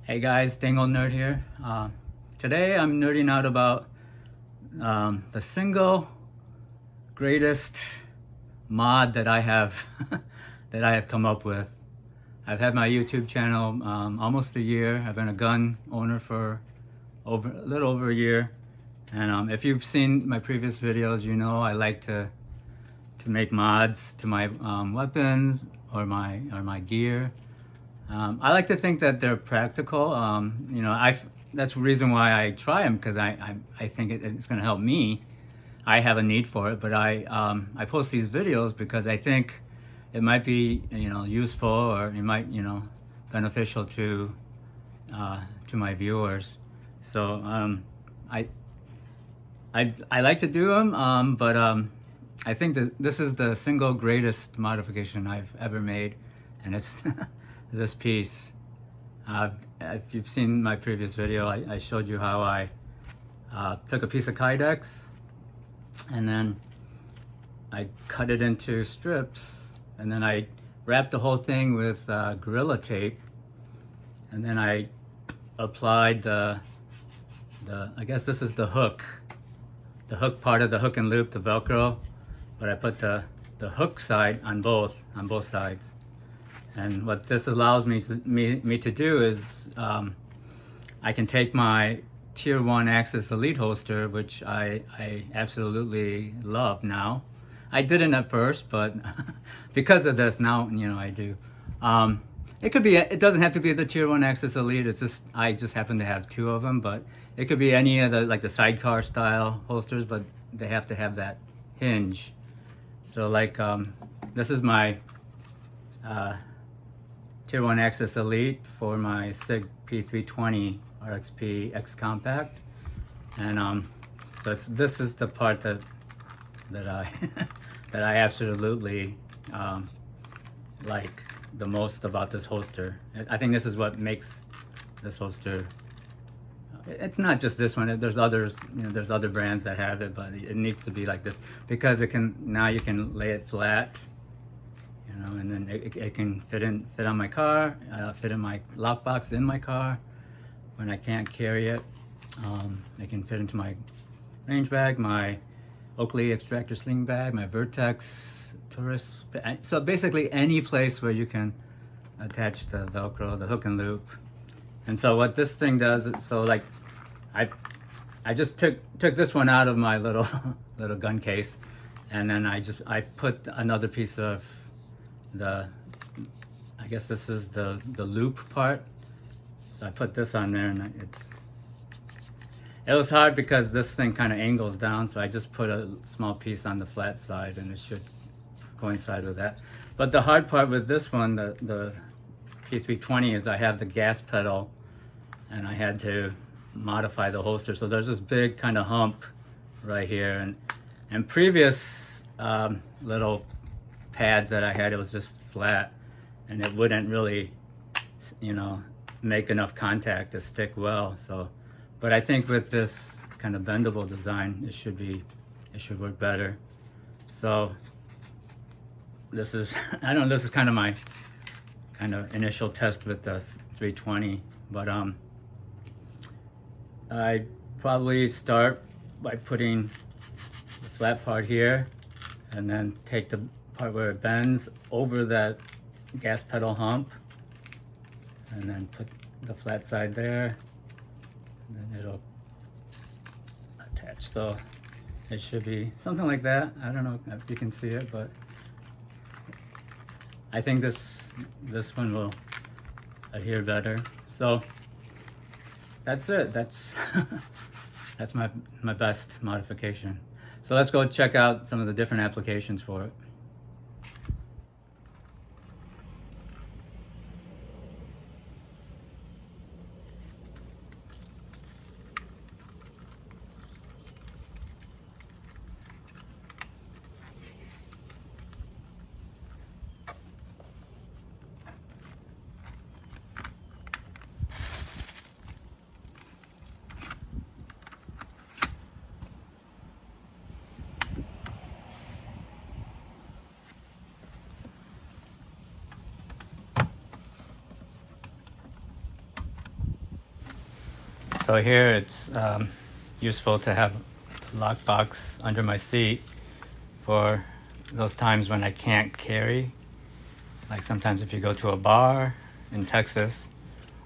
Hey guys, dang old nerd here. Today I'm nerding out about the single greatest mod that I have that I have come up with. I've had my YouTube channel almost a year. I've been a gun owner for a little over a year, and if you've seen my previous videos, you know I like to make mods to my weapons or my gear. I like to think that they're practical. That's the reason why I try them, because I think it's going to help me. I have a need for it, but I post these videos because I think it might be useful, or it might beneficial to my viewers. So I like to do them, but I think that this is the single greatest modification I've ever made, and it's this piece. If you've seen my previous video, I showed you how I took a piece of Kydex and then I cut it into strips, and then I wrapped the whole thing with Gorilla Tape, and then I applied the I guess this is the hook part of the hook and loop, the Velcro, but I put the hook side on both sides. And what this allows me to do is I can take my Tier 1 Axis Elite holster, which I absolutely love now. I didn't at first, but because of this now, I do. It doesn't have to be the Tier 1 Axis Elite. It's just I just happen to have two of them, but it could be any of the the sidecar style holsters, but they have to have that hinge. So this is my Tier 1 Axis Elite for my SIG P320 RXP X Compact, and so this is the part that I that I absolutely like the most about this holster. I think this is what makes this holster. It's not just this one. There's others. There's other brands that have it, but it needs to be like this because now you can lay it flat. And then it can fit on my car, fit in my lockbox in my car when I can't carry it. It can fit into my range bag, my Oakley Extractor sling bag, my Vertx Tourist. So basically any place where you can attach the Velcro, the hook and loop. And so what this thing does, I just took this one out of my little gun case, and then I put another piece of I guess this is the loop part. So I put this on there, and it was hard because this thing kind of angles down, so I just put a small piece on the flat side, and it should coincide with that. But the hard part with this one, the P320, is I have the gas pedal, and I had to modify the holster. So there's this big kind of hump right here, and previous little pads that I had, it was just flat, and it wouldn't really make enough contact to stick well. So but I think with this kind of bendable design, it should work better. So this is this is kind of my initial test with the 320, but I probably start by putting the flat part here, and then take the part where it bends over that gas pedal hump, and then put the flat side there, and then it'll attach. So it should be something like that. I don't know if you can see it, but I think this one will adhere better. So that's it. That's that's my best modification. So let's go check out some of the different applications for it. So here it's useful to have a lockbox under my seat for those times when I can't carry. Like sometimes if you go to a bar in Texas,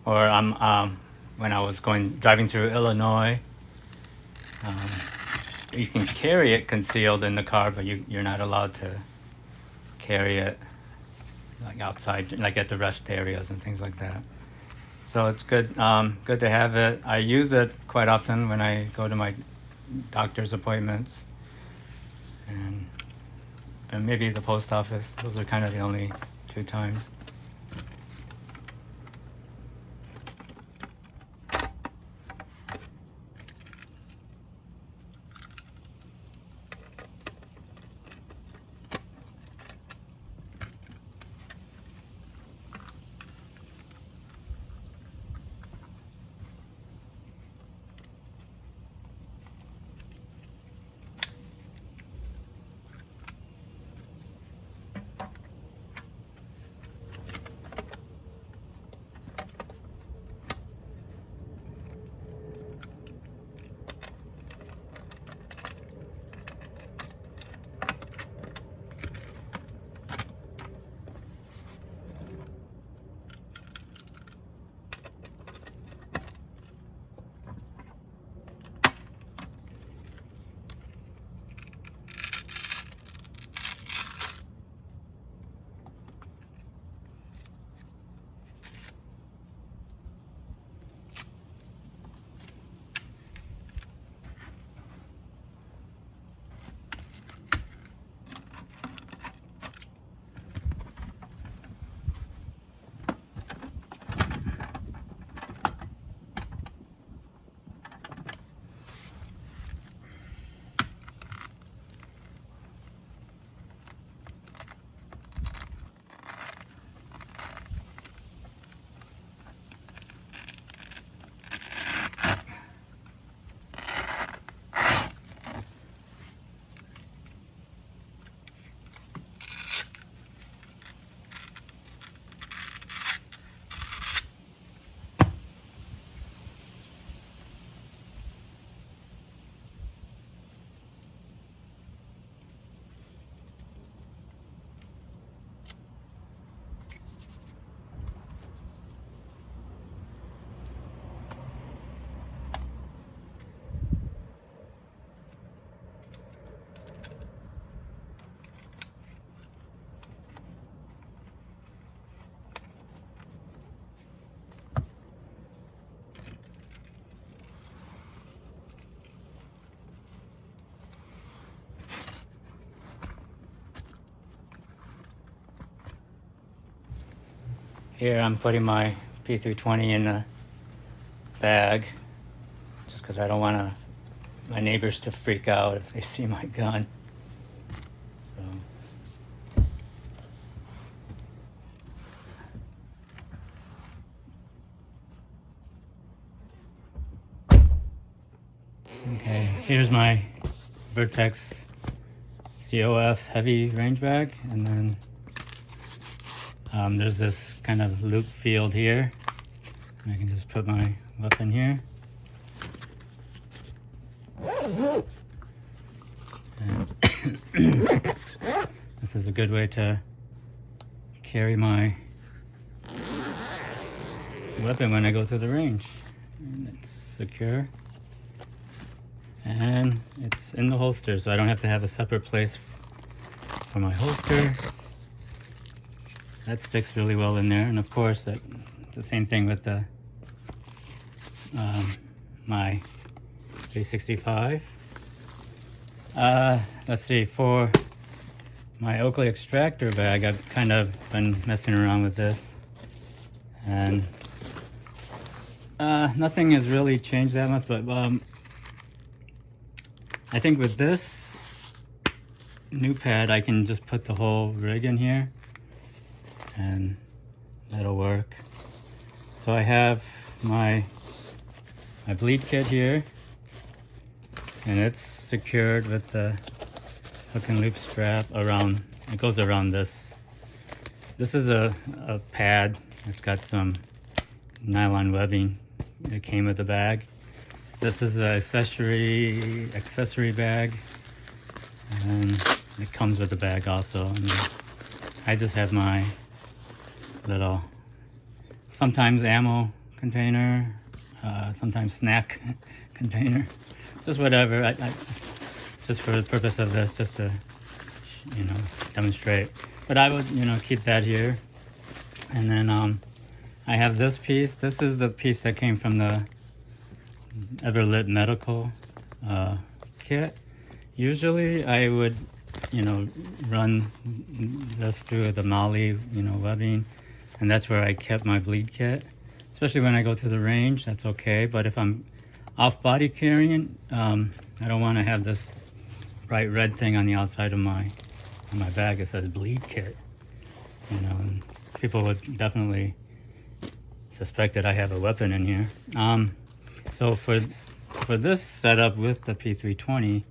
or when I was driving through Illinois, you can carry it concealed in the car, but you're not allowed to carry it like outside, like at the rest areas and things like that. So it's good, good to have it. I use it quite often when I go to my doctor's appointments and maybe the post office. Those are kind of the only 2 times. Here I'm putting my P320 in the bag just because I don't want my neighbors to freak out if they see my gun. So okay, here's my Vertx COF Heavy range bag, and then there's this kind of loop field here, and I can just put my weapon here. And this is a good way to carry my weapon when I go to the range. And it's secure, and it's in the holster, so I don't have to have a separate place for my holster. That sticks really well in there, and of course that's the same thing with the my 365. Let's see, for my Oakley Extractor bag, I've kind of been messing around with this, and nothing has really changed that much, but I think with this new pad I can just put the whole rig in here and that'll work. So I have my bleed kit here, and it's secured with the hook and loop strap around. It goes around this. This is a pad. It's got some nylon webbing that came with the bag, This is the accessory bag, and it comes with the bag also. And I just have my little, sometimes ammo container, sometimes snack container, just whatever. I just for the purpose of this, just to demonstrate. But I would keep that here. And then I have this piece. This is the piece that came from the Everlit medical kit. Usually I would run this through the Molly webbing, and that's where I kept my bleed kit, especially when I go to the range. That's okay. But if I'm off body carrying, I don't want to have this bright red thing on the outside of my bag. It says bleed kit, and people would definitely suspect that I have a weapon in here. So for this setup with the P320,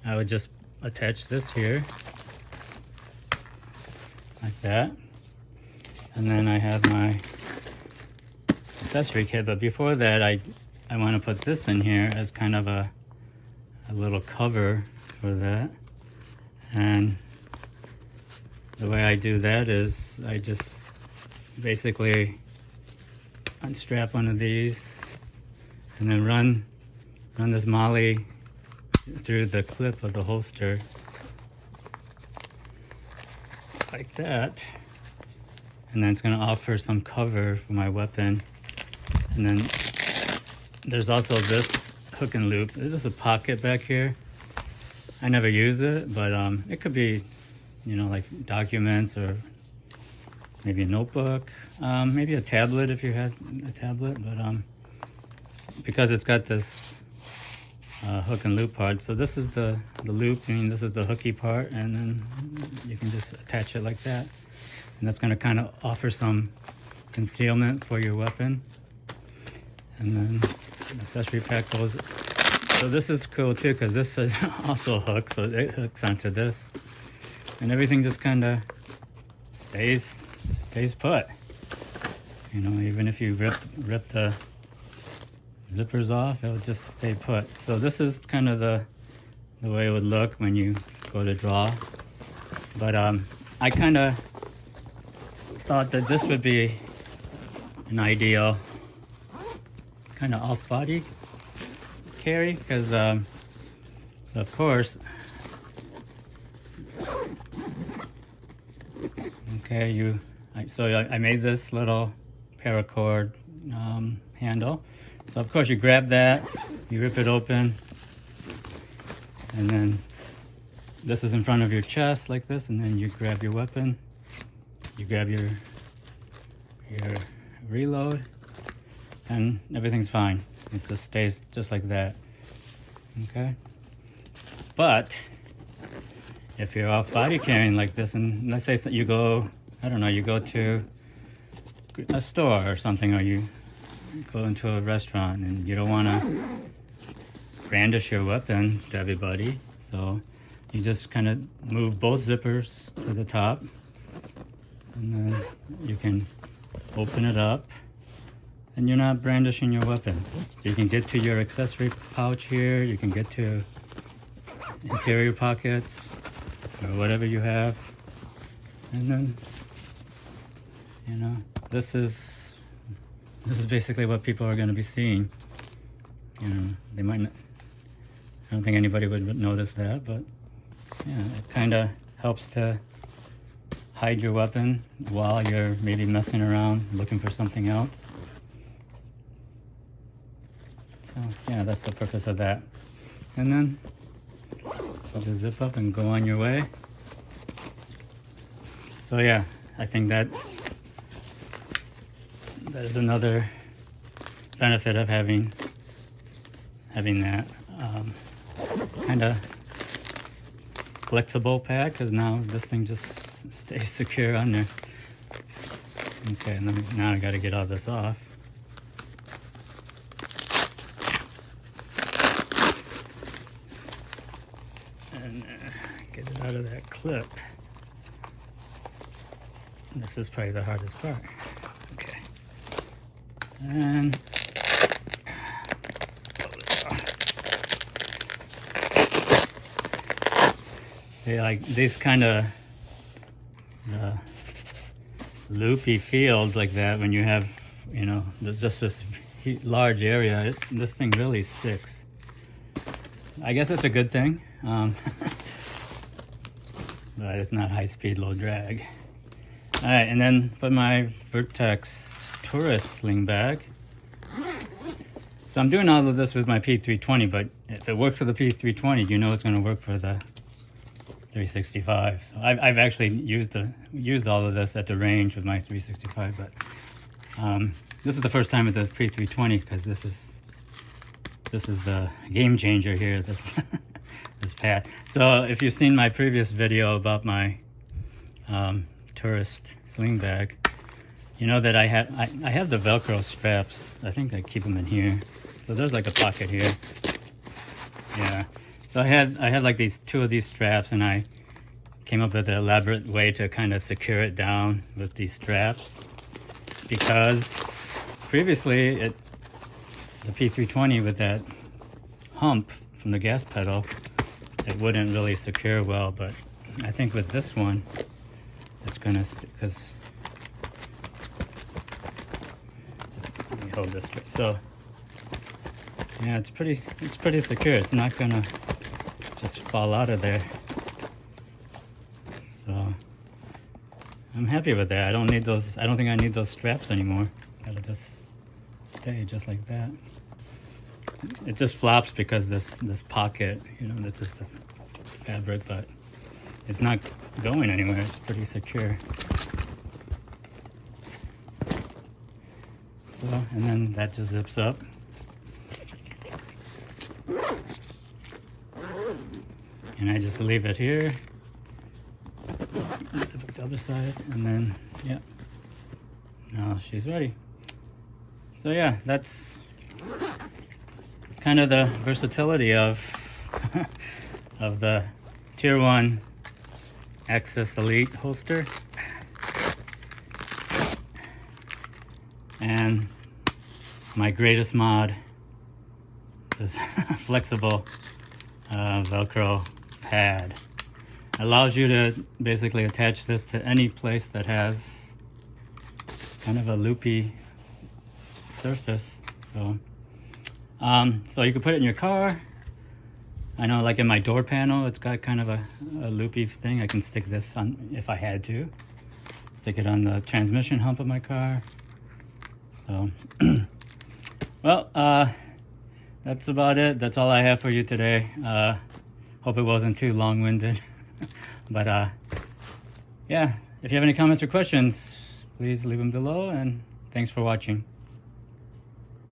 I would just attach this here like that, and then I have my accessory kit. But before that, I want to put this in here as kind of a little cover for that. And the way I do that is I just basically unstrap one of these and then run this Molly through the clip of the holster like that, and then it's going to offer some cover for my weapon. And then there's also this hook and loop. This is a pocket back here. I never use it, but it could be like documents, or maybe a notebook, maybe a tablet if you had a tablet. But because it's got this hook and loop part, so this is the loop, this is the hooky part, and then you can just attach it like that, and that's going to kind of offer some concealment for your weapon. And then the accessory pack goes. So this is cool too, because this is also hooks, so it hooks onto this, and everything just kind of stays put. Even if you rip the zippers off, it'll just stay put. So this is kind of the way it would look when you go to draw. But I kind of thought that this would be an ideal kind of off-body carry, because so of course, okay, I made this little paracord handle. So of course you grab that, you rip it open, and then this is in front of your chest like this, and then you grab your weapon, you grab your reload, and everything's fine. It just stays just like that. Okay? But if you're off body carrying like this, and let's say you go, I don't know, you go to a store or something, or you go into a restaurant and you don't want to brandish your weapon to everybody, so you just kind of move both zippers to the top, and then you can open it up, and you're not brandishing your weapon. So you can get to your accessory pouch here, you can get to interior pockets or whatever you have, and then this is basically what people are going to be seeing. They might not, I don't think anybody would notice that, but yeah, it kind of helps to hide your weapon while you're maybe messing around looking for something else. So yeah, that's the purpose of that. And then I'll just zip up and go on your way. So yeah, I think that is another benefit of having that kind of flexible pad, because now this thing just stays secure on there. Okay, now I got to get all this off. And get it out of that clip. This is probably the hardest part. Okay. And they like these kind of loopy fields like that when you have, you know, there's just this large area. This thing really sticks. I guess it's a good thing, but it's not high speed, low drag. All right, and then for my Vertx Tourist sling bag. So I'm doing all of this with my P320, but if it works for the P320, you know it's going to work for the 365. So I've actually used all of this at the range with my 365, but this is the first time with the P320 because this is the game changer here. This this pad. So if you've seen my previous video about my tourist sling bag, you know that I have the Velcro straps. I think I keep them in here. So there's like a pocket here. Yeah. So I had like two of these straps, and I came up with an elaborate way to kind of secure it down with these straps, because previously the P320 with that hump from the gas pedal, it wouldn't really secure well, but I think with this one it's gonna, because let me hold this straight. So yeah, it's pretty secure. It's not gonna just fall out of there. So I'm happy with that. I don't think I need those straps anymore. It'll just stay just like that. It just flops because this pocket, you know, that's just the fabric, but it's not going anywhere. It's pretty secure. So, and then that just zips up. And I just leave it here. Zip it the other side, and then, yeah. Now she's ready. So yeah, that's kind of the versatility of of the Tier 1 Access Elite holster. And my greatest mod, this flexible Velcro pad. Allows you to basically attach this to any place that has kind of a loopy surface. So so you can put it in your car. I know, like in my door panel, it's got kind of a loopy thing. I can stick this on if I had to. Stick it on the transmission hump of my car. So, well, that's about it. That's all I have for you today. Hope it wasn't too long-winded. But yeah, if you have any comments or questions, please leave them below, and thanks for watching.